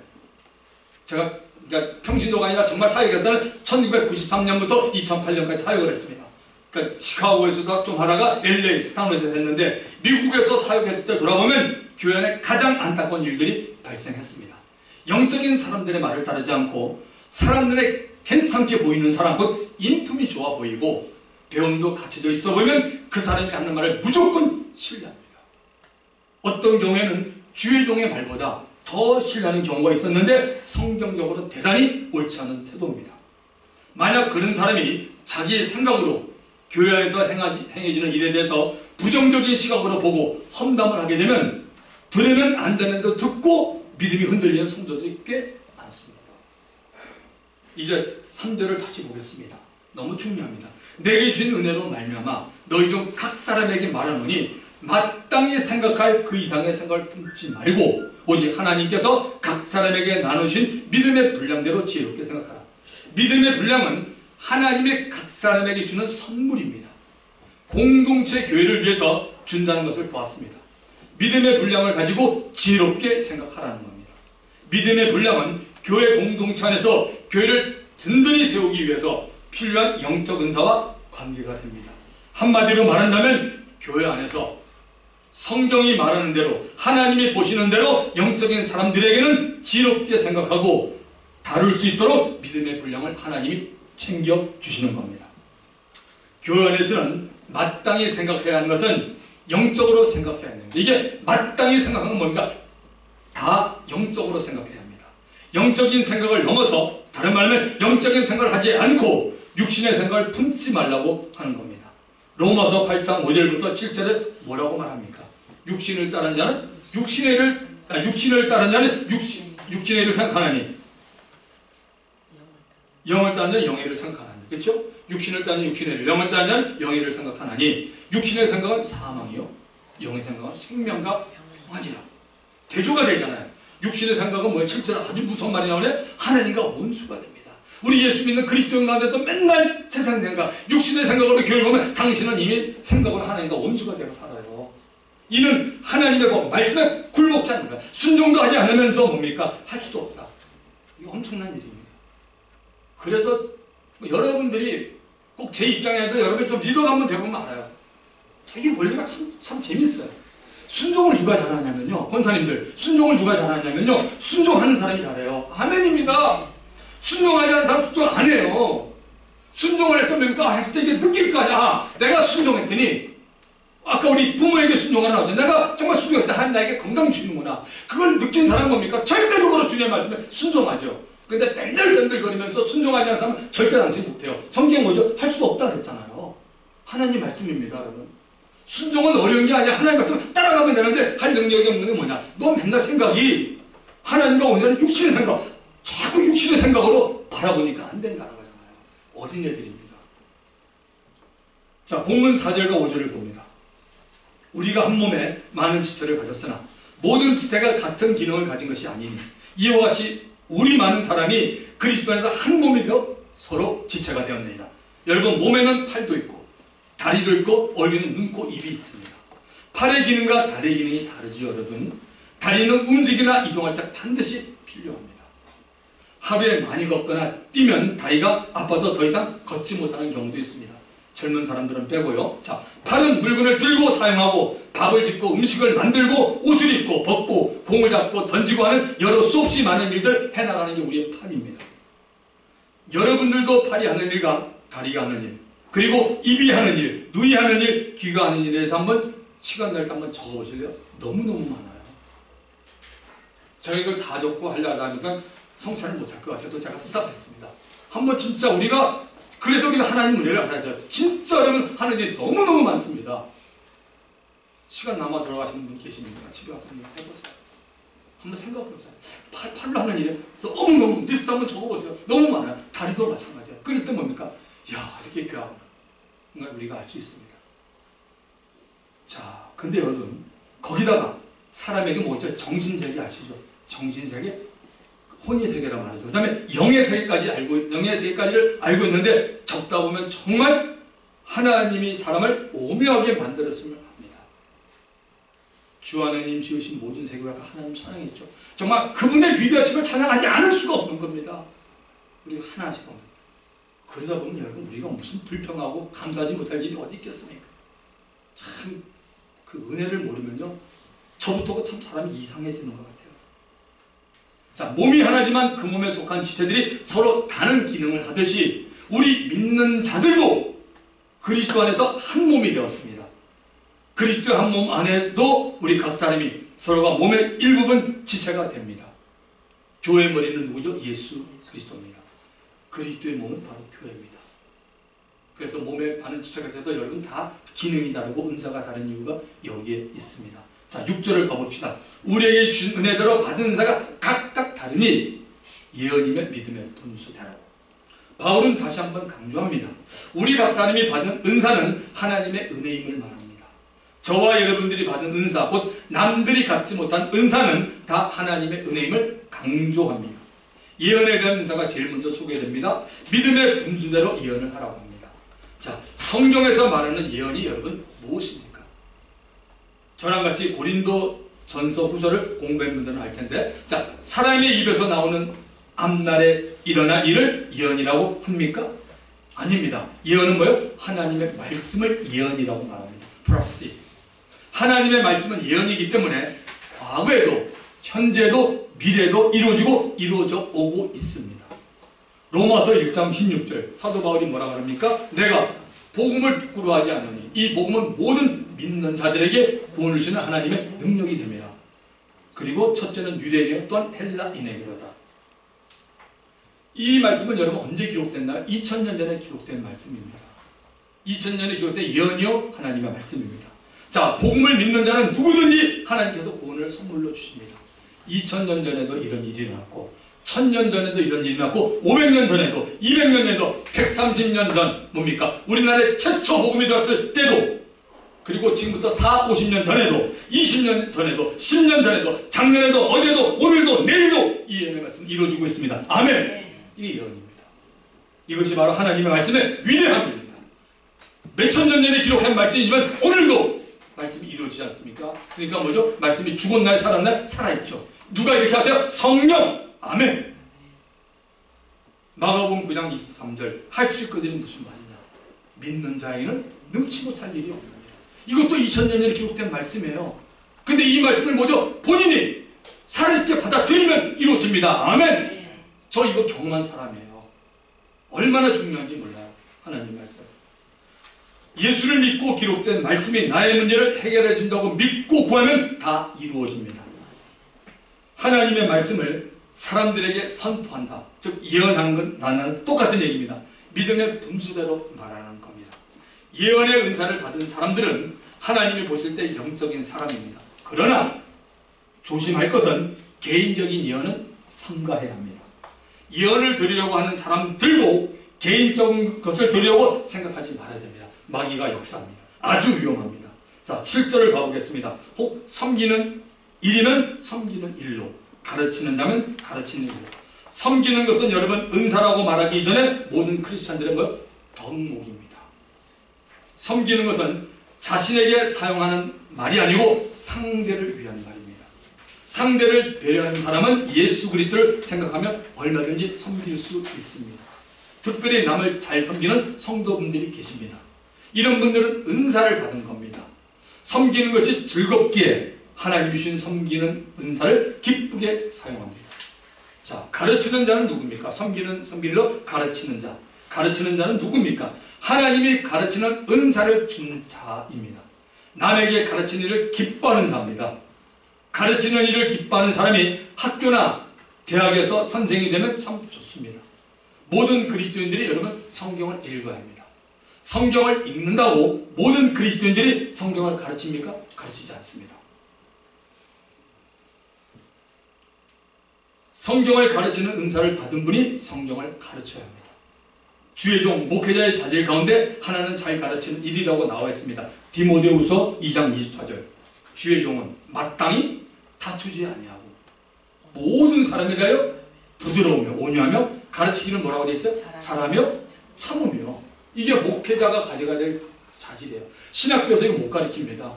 제가 그러니까 평신도가 아니라 정말 사역했다는 1993년부터 2008년까지 사역을 했습니다. 그러니까 시카고에서도 좀 하다가 LA, 산호에서 했는데, 미국에서 사역했을 때 돌아보면 교회 안에 가장 안타까운 일들이 발생했습니다. 영적인 사람들의 말을 따르지 않고 사람들의 괜찮게 보이는 사람, 곧 인품이 좋아 보이고 배움도 갖춰져 있어 보이면 그 사람이 하는 말을 무조건 신뢰합니다. 어떤 경우에는 주의 종의 말보다 더 신뢰하는 경우가 있었는데 성경적으로 대단히 옳지 않은 태도입니다. 만약 그런 사람이 자기의 생각으로 교회 안에서 행해지는 일에 대해서 부정적인 시각으로 보고 험담을 하게 되면 들으면 안 되는데 듣고 믿음이 흔들리는 성도들이 꽤 많습니다. 이제 3절을 다시 보겠습니다. 너무 중요합니다. 내게 주신 은혜로 말미암아 너희 중 각 사람에게 말하노니 마땅히 생각할 그 이상의 생각을 품지 말고 오직 하나님께서 각 사람에게 나누신 믿음의 분량대로 지혜롭게 생각하라. 믿음의 분량은 하나님의 각 사람에게 주는 선물입니다. 공동체 교회를 위해서 준다는 것을 보았습니다. 믿음의 분량을 가지고 지혜롭게 생각하라는 겁니다. 믿음의 분량은 교회 공동체 안에서 교회를 든든히 세우기 위해서 필요한 영적 은사와 관계가 됩니다. 한마디로 말한다면 교회 안에서 성경이 말하는 대로 하나님이 보시는 대로 영적인 사람들에게는 지혜롭게 생각하고 다룰 수 있도록 믿음의 분량을 하나님이 챙겨주시는 겁니다. 교회 안에서는 마땅히 생각해야 하는 것은 영적으로 생각해야 합니다. 이게 마땅히 생각하는 건 뭡니까? 다 영적으로 생각해야 합니다. 영적인 생각을 넘어서 다른 말하면 영적인 생각을 하지 않고 육신의 생각을 품지 말라고 하는 겁니다. 로마서 8장 5절부터 7절에 뭐라고 말합니까? 육신을 따른 자는 육신의 일을 생각하나니 영을 따른 자는 영의 일을 생각하나니. 그렇죠? 육신을 따른 육신의 일, 영을 따른 자는 영의 일을 생각하나니 육신의 생각은 사망이요 영의 생각은 생명과 평안이라. 대조가 되잖아요. 육신의 생각은 뭐예요? 7절 아주 무서운 말이 나오네. 하나님과 원수가 됩니다. 우리 예수 믿는 그리스도인 가운데도 맨날 세상 생각, 육신의 생각으로 교회를 보면 당신은 이미 생각으로 하나님과 원수가 되어 살아요. 이는 하나님의 법, 말씀에 굴복지 않는 거야. 순종도 하지 않으면서 뭡니까? 할 수도 없다. 이거 엄청난 일입니다. 그래서 여러분들이 꼭 제 입장에도 여러분 좀 리더가 한번 되보면 알아요. 자기 원리가 참 재밌어요. 순종을 누가 잘하냐면요. 권사님들, 순종을 누가 잘하냐면요. 순종하는 사람이 잘해요. 아멘입니다. 순종하지 않는 사람 순종 안 해요. 순종을 했던 뭡니까? 했을 때 이게 느낄 거 아니야. 내가 순종했더니 아까 우리 부모에게 순종하라 하죠. 내가 정말 순종했다. 하나님 나에게 건강 주는구나. 그걸 느낀 사람 뭡니까? 절대적으로 주님의 말씀에 순종하죠. 근데 뺀들뺀들거리면서 순종하지 않는 사람은 절대 당신 못해요. 성경 뭐죠? 할 수도 없다 그랬잖아요. 하나님 말씀입니다, 여러분. 순종은 어려운 게 아니야. 하나님 말씀 따라가면 되는데 할 능력이 없는 게 뭐냐? 너 맨날 생각이 하나님과 온전히 육신의 생각, 자꾸 육신의 생각으로 바라보니까 안 된다는 거잖아요. 어린애들입니다. 자, 본문 4절과 5절을 봅니다. 우리가 한 몸에 많은 지체를 가졌으나 모든 지체가 같은 기능을 가진 것이 아니니 이와 같이 우리 많은 사람이 그리스도 안에서 한 몸이 되어 서로 지체가 되었느니라. 여러분, 몸에는 팔도 있고 다리도 있고 얼굴에는 눈, 코, 입이 있습니다. 팔의 기능과 다리의 기능이 다르죠, 여러분. 다리는 움직이나 이동할 때 반드시 필요합니다. 하루에 많이 걷거나 뛰면 다리가 아파서 더 이상 걷지 못하는 경우도 있습니다. 젊은 사람들은 빼고요. 자, 팔은 물건을 들고 사용하고 밥을 짓고 음식을 만들고 옷을 입고 벗고 공을 잡고 던지고 하는 여러 수없이 많은 일들 해나가는 게 우리의 팔입니다. 여러분들도 팔이 하는 일과 다리가 하는 일, 그리고 입이 하는 일, 눈이 하는 일, 귀가 하는 일에 대해서 한번 시간 날 때 한번 적어보실래요? 너무너무 많아요. 제가 이걸 다 적고 하려다 하니까 성찰을 못할 것 같아서 제가 스탑했습니다. 한번 진짜 우리가, 그래서 우리가 하나님 은혜를 알아야 돼요. 진짜 여러분 하는 일이 너무너무 많습니다. 시간 남아 들어가시는 분 계십니까? 집에 와서 한번 해보세요. 한번 생각해보세요. 팔로 하는 일에 너무너무 리스트 한번 적어보세요. 너무 많아요. 다리도 마찬가지예요. 그럴 때 뭡니까? 야, 이렇게 귀하구나. 그러니까 우리가 알 수 있습니다. 자, 근데 여러분, 거기다가 사람에게 뭐죠? 정신세계 아시죠? 정신세계, 혼의세계란 말이죠. 그 다음에 영의세계까지를 알고 있는데 적다 보면 정말 하나님이 사람을 오묘하게 만들었으면 합니다. 주 하나님 지으신 모든 세계가 하나님 찬양했죠. 정말 그분의 위대하심을 찬양하지 않을 수가 없는 겁니다. 우리 하나씩 보면. 그러다 보면 여러분, 우리가 무슨 불평하고 감사하지 못할 일이 어디 있겠습니까? 참 그 은혜를 모르면요, 저부터가 참 사람이 이상해지는 것 같아요. 자, 몸이 하나지만 그 몸에 속한 지체들이 서로 다른 기능을 하듯이 우리 믿는 자들도 그리스도 안에서 한 몸이 되었습니다. 그리스도의 한 몸 안에도 우리 각 사람이 서로가 몸의 일부분 지체가 됩니다. 교회의 머리는 누구죠? 예수 그리스도입니다. 그리스도의 몸은 바로 교회입니다. 그래서 몸에 많은 지체가 돼도 여러분 다 기능이 다르고 은사가 다른 이유가 여기에 있습니다. 자, 6절을 가봅시다. 우리에게 주신 은혜대로 받은 은사가 각각 다르니 예언이며 믿음의 분수대로. 바울은 다시 한번 강조합니다. 우리 각 사람이 받은 은사는 하나님의 은혜임을 말합니다. 저와 여러분들이 받은 은사, 곧 남들이 갖지 못한 은사는 다 하나님의 은혜임을 강조합니다. 예언에 대한 은사가 제일 먼저 소개됩니다. 믿음의 분수대로 예언을 하라고 합니다. 자, 성경에서 말하는 예언이 여러분 무엇입니까? 저랑 같이 고린도 전서 후서를 공부한 분들은 알 텐데, 자, 사람의 입에서 나오는 앞날에 일어날 일을 예언이라고 합니까? 아닙니다. 예언은 뭐예요? 하나님의 말씀을 예언이라고 말합니다. prophecy. 하나님의 말씀은 예언이기 때문에 과거에도 현재도 미래도 이루어지고 이루어져 오고 있습니다. 로마서 1장 16절 사도 바울이 뭐라고 합니까? 내가 복음을 부끄러워 하지 않으니 이 복음은 모든 믿는 자들에게 구원을 주시는 하나님의 능력이 됩니다. 그리고 첫째는 유대인에게 또한 헬라인에게로다. 이 말씀은 여러분 언제 기록됐나요? 2000년 전에 기록된 말씀입니다. 2000년에 기록된 예언이요 하나님의 말씀입니다. 자, 복음을 믿는 자는 누구든지 하나님께서 구원을 선물로 주십니다. 2000년 전에도 이런 일이 일어났고 1000년 전에도 이런 일이 일어났고 500년 전에도 200년 전에도 130년 전 뭡니까? 우리나라에 최초 복음이 들어왔을 때도, 그리고 지금부터 40, 50년 전에도 20년 전에도 10년 전에도 작년에도 어제도 오늘도 내일도 이 예언의 말씀이 이루어지고 있습니다. 아멘. 이게 예언입니다. 이것이 바로 하나님의 말씀의 위대함입니다. 몇천 년 전에 기록한 말씀이지만 오늘도 말씀이 이루어지지 않습니까? 그러니까 뭐죠? 말씀이 죽은 날 살았 날 살아있죠. 누가 이렇게 하세요? 성령. 아멘. 마가복음 9장 23절 할 수 있거든요. 무슨 말이냐? 믿는 자에게는 능치 못할 일이 없느니라. 이것도 2000년 전에 기록된 말씀이에요. 근데 이 말씀을 뭐죠? 본인이 살아있게 받아들이면 이루어집니다. 아멘. 저 이거 경험한 사람이에요. 얼마나 중요한지 몰라요. 하나님 말씀. 예수를 믿고 기록된 말씀이 나의 문제를 해결해 준다고 믿고 구하면 다 이루어집니다. 하나님의 말씀을 사람들에게 선포한다. 즉 예언하는 건 나는 똑같은 얘기입니다. 믿음의 분수대로 말하는 겁니다. 예언의 은사를 받은 사람들은 하나님이 보실 때 영적인 사람입니다. 그러나 조심할 것은 개인적인 예언은 삼가해야 합니다. 예언을 드리려고 하는 사람들도 개인적인 것을 드리려고 생각하지 말아야 됩니다. 마귀가 역사합니다. 아주 위험합니다. 자, 7절을 가보겠습니다. 혹 섬기는 일이는 섬기는 일로, 가르치는 자면 가르치는 일로. 섬기는 것은 여러분 은사라고 말하기 이전에 모든 크리스찬들의 뭐? 덕목입니다. 섬기는 것은 자신에게 사용하는 말이 아니고 상대를 위한 말입니다. 상대를 배려하는 사람은 예수 그리스도를 생각하며 얼마든지 섬길 수 있습니다. 특별히 남을 잘 섬기는 성도분들이 계십니다. 이런 분들은 은사를 받은 겁니다. 섬기는 것이 즐겁기에 하나님이 주신 섬기는 은사를 기쁘게 사용합니다. 자, 가르치는 자는 누굽니까? 섬기는 일로 가르치는 자. 가르치는 자는 누굽니까? 하나님이 가르치는 은사를 준 자입니다. 남에게 가르치는 일을 기뻐하는 자입니다. 가르치는 일을 기뻐하는 사람이 학교나 대학에서 선생이 되면 참 좋습니다. 모든 그리스도인들이 여러분 성경을 읽어야 합니다. 성경을 읽는다고 모든 그리스도인들이 성경을 가르칩니까? 가르치지 않습니다. 성경을 가르치는 은사를 받은 분이 성경을 가르쳐야 합니다. 주의 종 목회자의 자질 가운데 하나는 잘 가르치는 일이라고 나와 있습니다. 디모데후서 2장 24절 주의 종은 마땅히 다투지 아니하고 모든 사람에 대하여 부드러우며 온유하며 가르치기는 뭐라고 되어 있어요? 잘하며 참으며. 이게 목회자가 가져가야 될 자질이에요. 신학교에서 이거 못 가르칩니다.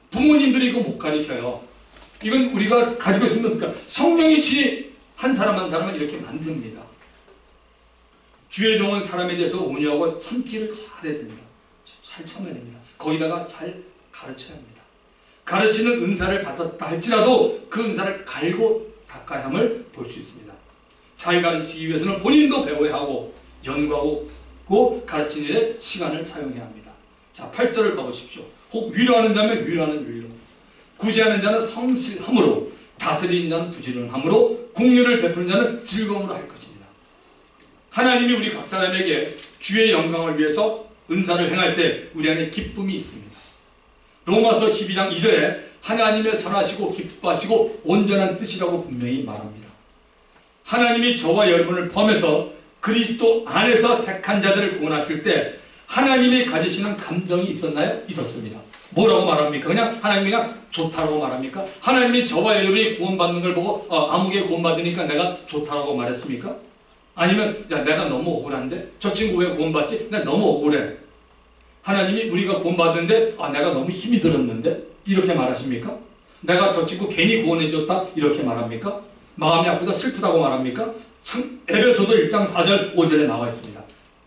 부모님들이 이거 못 가르쳐요. 이건 우리가 가지고 있으면 그러니까 성령이 친히 한 사람 한 사람을 이렇게 만듭니다. 주의 종은 사람에 대해서 온유하고 참기를 잘해야 됩니다. 잘 참아야 됩니다. 거기다가 잘 가르쳐야 합니다. 가르치는 은사를 받았다 할지라도 그 은사를 갈고 닦아야 함을 볼 수 있습니다. 잘 가르치기 위해서는 본인도 배워야 하고 연구하고 가르치는 일에 시간을 사용해야 합니다. 자, 8절을 가보십시오. 혹 위로하는 자면 위로하는 위로, 구제하는 자는 성실함으로, 다스리는 자는 부지런함으로, 공유를 베푸는 자는 즐거움으로 할 것입니다. 하나님이 우리 각 사람에게 주의 영광을 위해서 은사를 행할 때 우리 안에 기쁨이 있습니다. 로마서 12장 2절에 하나님의 선하시고 기뻐하시고 온전한 뜻이라고 분명히 말합니다. 하나님이 저와 여러분을 포함해서 그리스도 안에서 택한 자들을 구원하실 때 하나님이 가지시는 감정이 있었나요? 있었습니다. 뭐라고 말합니까? 그냥 하나님이 그냥 좋다라고 말합니까? 하나님이 저와 여러분이 구원받는 걸 보고 아무개 구원받으니까 내가 좋다라고 말했습니까? 아니면 야 내가 너무 억울한데? 저 친구 왜 구원받지? 나 너무 억울해. 하나님이 우리가 구원받는데 내가 너무 힘이 들었는데? 이렇게 말하십니까? 내가 저 친구 괜히 구원해줬다? 이렇게 말합니까? 마음이 아프다 슬프다고 말합니까? 에베소서 1장 4절 5절에 나와 있습니다.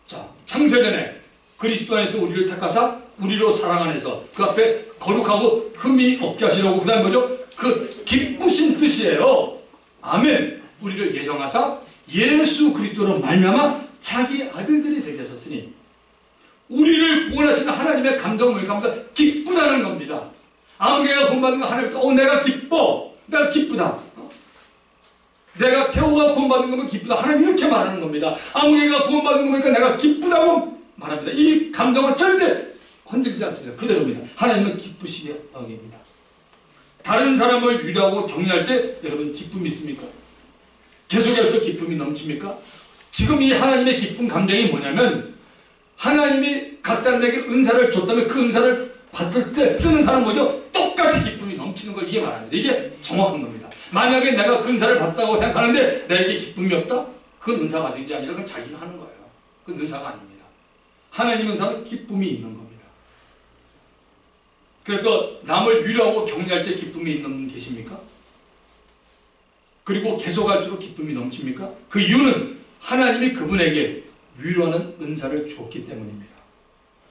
자, 창세전에 그리스도 안에서 우리를 택하사 우리로 사랑 안에서 그 앞에 거룩하고 흠이 없게 하시려고 그 다음 뭐죠? 그 기쁘신 뜻이에요. 아멘. 우리를 예정하사 예수 그리스도로 말미암아 자기 아들들이 되게 하셨으니 우리를 구원하시는 하나님의 감정을 기쁘다는 겁니다. 아무개가 구원받는 거 하나님부터 내가 기뻐. 내가 기쁘다. 내가 태호가 구원받는 거면 기쁘다. 하나님 이렇게 말하는 겁니다. 아무개가 구원받는 거 보니까 내가 기쁘다고 말합니다. 이 감정은 절대 흔들리지 않습니다. 그대로입니다. 하나님은 기쁘시게 여깁니다. 다른 사람을 위로하고 격려할 때 여러분 기쁨이 있습니까? 계속해서 기쁨이 넘칩니까? 지금 이 하나님의 기쁜 감정이 뭐냐면 하나님이 각 사람에게 은사를 줬다면 그 은사를 받을 때 쓰는 사람 뭐죠? 똑같이 기쁨이 넘치는 걸 이게 말합니다. 이게 정확한 겁니다. 만약에 내가 그 은사를 받았다고 생각하는데 나에게 기쁨이 없다? 그건 은사 받은 게 아니라 그건 자기가 하는 거예요. 그건 은사가 아닙니다. 하나님 은사는 기쁨이 있는 겁니다. 그래서 남을 위로하고 격려할 때 기쁨이 있는 분 계십니까? 그리고 계속할수록 기쁨이 넘칩니까? 그 이유는 하나님이 그분에게 위로하는 은사를 줬기 때문입니다.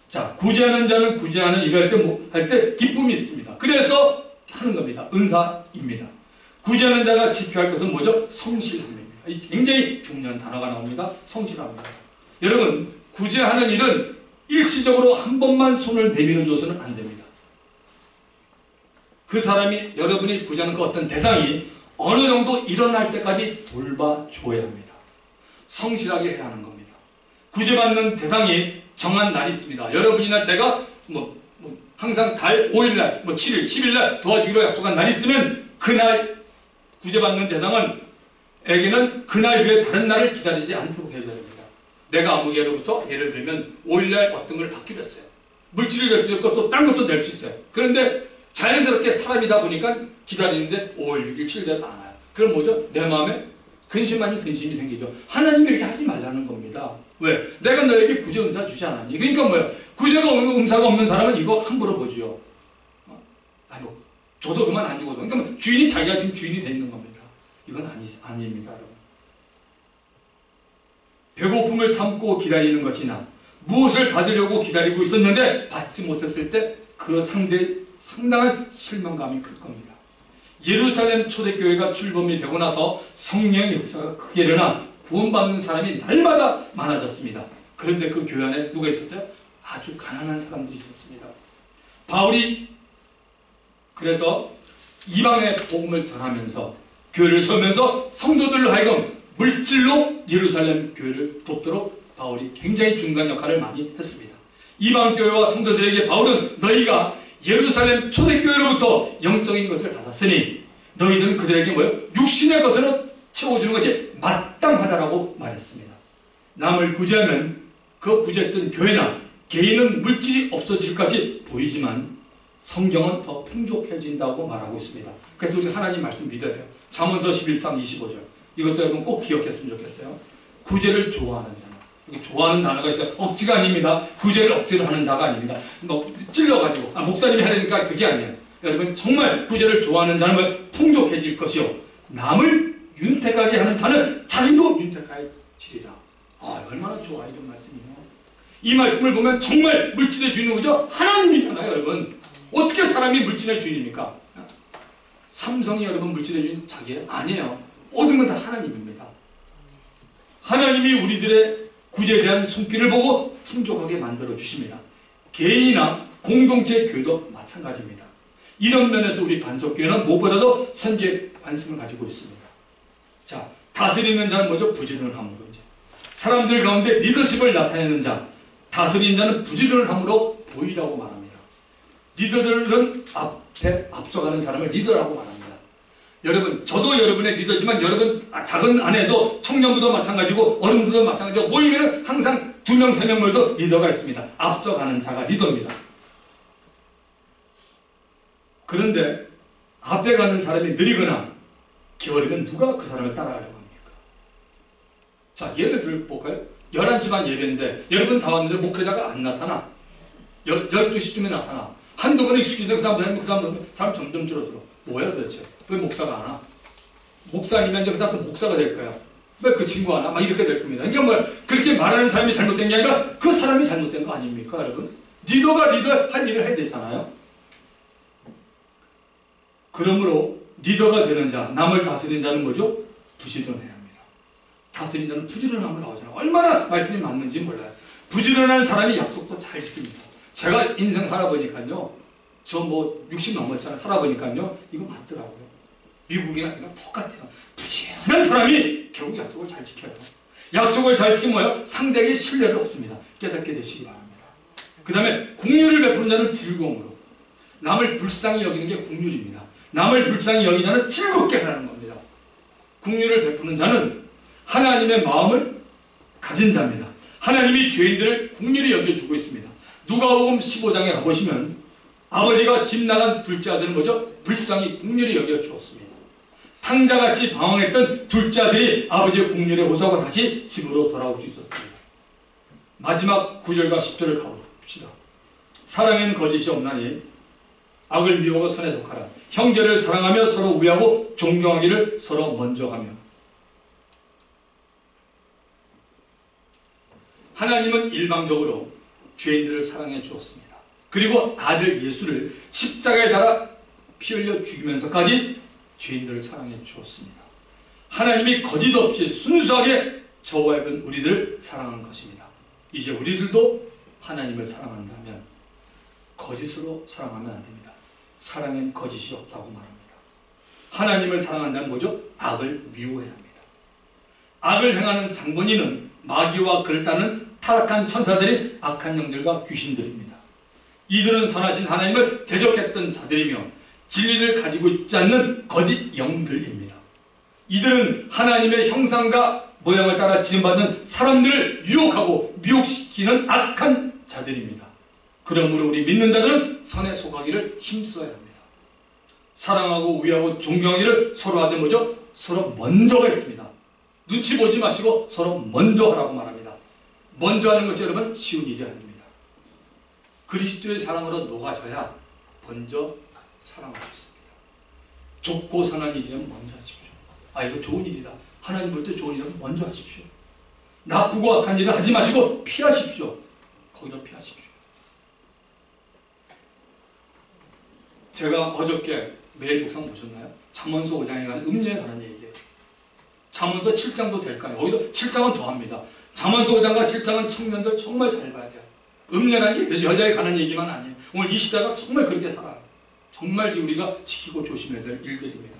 자, 구제하는 자는 구제하는 일을 할 때 기쁨이 있습니다. 그래서 하는 겁니다. 은사입니다. 구제하는 자가 지켜할 것은 뭐죠? 성실함입니다. 굉장히 중요한 단어가 나옵니다. 성실함입니다. 여러분, 구제하는 일은 일시적으로 한 번만 손을 내밀어 줘서는 안 됩니다. 그 사람이 여러분이 구제하는 그 어떤 대상이 어느 정도 일어날 때까지 돌봐줘야 합니다. 성실하게 해야 하는 겁니다. 구제받는 대상이 정한 날이 있습니다. 여러분이나 제가 항상 달 5일날, 7일, 10일날 도와주기로 약속한 날이 있으면 그날 구제받는 대상은 에게는 그날 외에 다른 날을 기다리지 않도록 해줘야 됩니다. 내가 아무 예로부터 예를 들면 5일날 어떤 걸 받기로 했어요. 물질을 낼 수 있고 또 딴 것도 낼 수 있어요. 그런데 자연스럽게 사람이다 보니까 기다리는데 5일, 6일, 7일 안 와요. 그럼 뭐죠? 내 마음에 근심 아닌 근심이 생기죠. 하나님이 이렇게 하지 말라는 겁니다. 왜? 내가 너에게 구제 은사 주지 않았니? 그러니까 뭐예요? 구제가 은사가 없는 사람은 이거 함부로 보지요. 저도 그만 안 주거든요. 그러니까 주인이 자기가 지금 주인이 돼 있는 겁니다. 이건 아닙니다, 여러분. 배고픔을 참고 기다리는 것이나 무엇을 받으려고 기다리고 있었는데 받지 못했을 때 그 상당한 실망감이 클 겁니다. 예루살렘 초대교회가 출범이 되고 나서 성령의 역사가 크게 일어나 구원받는 사람이 날마다 많아졌습니다. 그런데 그 교회 안에 누가 있었어요? 아주 가난한 사람들이 있었습니다. 바울이 그래서 이방의 복음을 전하면서 교회를 세우면서 성도들로 하여금 물질로 예루살렘 교회를 돕도록 바울이 굉장히 중간 역할을 많이 했습니다. 이방 교회와 성도들에게 바울은 너희가 예루살렘 초대교회로부터 영적인 것을 받았으니 너희들은 그들에게 육신의 것으로 채워주는 것이 마땅하다라고 말했습니다. 남을 구제하면 그 구제했던 교회나 개인은 물질이 없어질 것이 보이지만 성경은 더 풍족해진다고 말하고 있습니다. 그래서 우리 하나님 말씀 믿어야 돼요. 잠언서 11장 25절 이것도 여러분 꼭 기억했으면 좋겠어요. 구제를 좋아하는 자. 여기 좋아하는 단어가 있어요. 억지가 아닙니다. 구제를 억지로 하는 자가 아닙니다. 찔러가지고 목사님이 하려니까 그게 아니에요. 여러분 정말 구제를 좋아하는 자는 풍족해질 것이요 남을 윤택하게 하는 자는 자기도 윤택해지리라. 얼마나 좋아 이런 말씀이요. 이 말씀을 보면 정말 물질의 주인은 그죠? 하나님이잖아요. 여러분 어떻게 사람이 물질의 주인입니까? 삼성이 여러분 물질의 주인 자기예요? 아니에요. 모든 건 다 하나님입니다. 하나님이 우리들의 구제에 대한 손길을 보고 풍족하게 만들어 주십니다. 개인이나 공동체 교회도 마찬가지입니다. 이런 면에서 우리 반석교회는 무엇보다도 선지의 관심을 가지고 있습니다. 자, 다스리는 자는 뭐죠? 부지런함으로 이제 사람들 가운데 리더십을 나타내는 자, 다스리는 자는 부지런함으로 보이라고 말합니다. 리더들은 앞서가는 사람을 리더라고 말합니다. 여러분, 저도 여러분의 리더지만 여러분 작은 안에도 청년부도 마찬가지고 어른들도 마찬가지고 모이면 항상 2명, 3명 모여도 리더가 있습니다. 앞서가는 자가 리더입니다. 그런데 앞에 가는 사람이 느리거나 게으르면 누가 그 사람을 따라가려고 합니까? 자, 예를 들어볼까요? 11시 반 예배인데 여러분 다 왔는데 목회자가 안 나타나. 12시쯤에 나타나. 한두 번 익숙해지는데 그 다음 사람 점점 줄어들어. 뭐야 도대체? 왜 목사가 안 와? 목사님이 이제 그 다음 목사가 될 거야. 왜 그 친구 안 와? 막 이렇게 될 겁니다. 이게 뭐야? 그렇게 말하는 사람이 잘못된 게 아니라 그 사람이 잘못된 거 아닙니까, 여러분? 리더가 리더 할 일을 해야 되잖아요. 그러므로 리더가 되는 자, 남을 다스리는 자는 뭐죠? 부지런해야 합니다. 다스리는 자는 부지런함을 나오잖아요. 얼마나 말씀이 맞는지 몰라요. 부지런한 사람이 약속도 잘 지킵니다. 제가 인생 살아보니까요, 저 뭐 60 넘었잖아요. 살아보니까요, 이거 맞더라고요. 미국이나 이거 똑같아요. 부지런한 사람이 결국 약속을 잘 지켜요. 약속을 잘 지키면 뭐예요? 상대에게 신뢰를 얻습니다. 깨닫게 되시기 바랍니다. 그 다음에 긍휼을 베푸는 자는 즐거움으로. 남을 불쌍히 여기는 게 긍휼입니다. 남을 불쌍히 여기는 자는 즐겁게 하는 겁니다. 긍휼을 베푸는 자는 하나님의 마음을 가진 자입니다. 하나님이 죄인들을 긍휼히 여겨주고 있습니다. 누가복음 15장에 가보시면 아버지가 집 나간 둘째 아들은 뭐죠? 불쌍히 긍휼히 여겨주었습니다. 탕자같이 방황했던 둘째 아들이 아버지의 긍휼에 호소하고 다시 집으로 돌아올 수 있었습니다. 마지막 9절과 10절을 가봅시다. 사랑엔 거짓이 없나니 악을 미워하고 선에 속하라. 형제를 사랑하며 서로 우애하고 존경하기를 서로 먼저 하며. 하나님은 일방적으로 죄인들을 사랑해 주었습니다. 그리고 아들 예수를 십자가에 달아 피 흘려 죽이면서까지 죄인들을 사랑해 주었습니다. 하나님이 거짓 없이 순수하게 저와 여러분 우리들을 사랑한 것입니다. 이제 우리들도 하나님을 사랑한다면 거짓으로 사랑하면 안 됩니다. 사랑엔 거짓이 없다고 말합니다. 하나님을 사랑한다는 뭐죠? 악을 미워해야 합니다. 악을 행하는 장본인은 마귀와 그를 따르는 타락한 천사들인 악한 영들과 귀신들입니다. 이들은 선하신 하나님을 대적했던 자들이며 진리를 가지고 있지 않는 거짓 영들입니다. 이들은 하나님의 형상과 모양을 따라 지음받는 사람들을 유혹하고 미혹시키는 악한 자들입니다. 그러므로 우리 믿는 자들은 선에 속하기를 힘써야 합니다. 사랑하고 우애하고 존경하기를 서로 하되 뭐죠? 서로 먼저가 있습니다. 눈치 보지 마시고 서로 먼저 하라고 말합니다. 먼저 하는 것이 여러분 쉬운 일이 아닙니다. 그리스도의 사랑으로 녹아져야 먼저 사랑할 수 있습니다. 좁고 선한 일이면 먼저 하십시오. 아, 이거 좋은 일이다. 하나님 볼 때 좋은 일이면 먼저 하십시오. 나쁘고 악한 일을 하지 마시고 피하십시오. 거기로 피하십시오. 제가 어저께 매일 묵상 보셨나요? 잠언서 5장에 관한 음녀에 관한 얘기예요. 잠언서 7장도 될까요? 거기도 7장은 더합니다. 잠언서 5장과 7장은 청년들 정말 잘 봐야 돼요. 음녀라는 게 여자에 관한 얘기만 아니에요. 오늘 이 시대가 정말 그렇게 살아요. 정말 우리가 지키고 조심해야 될 일들입니다.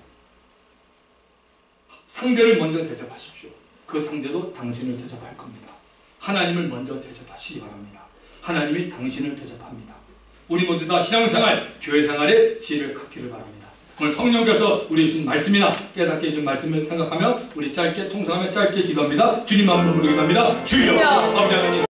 상대를 먼저 대접하십시오. 그 상대도 당신을 대접할 겁니다. 하나님을 먼저 대접하시기 바랍니다. 하나님이 당신을 대접합니다. 우리 모두 다 신앙생활, 교회생활에 지혜를 갖기를 바랍니다. 오늘 성령께서 우리 주신 말씀이나 깨닫게 해준 말씀을 생각하며 우리 짧게 통성하며 짧게 기도합니다. 주님 한번 부르기도 합니다. 주여 아버지 하나님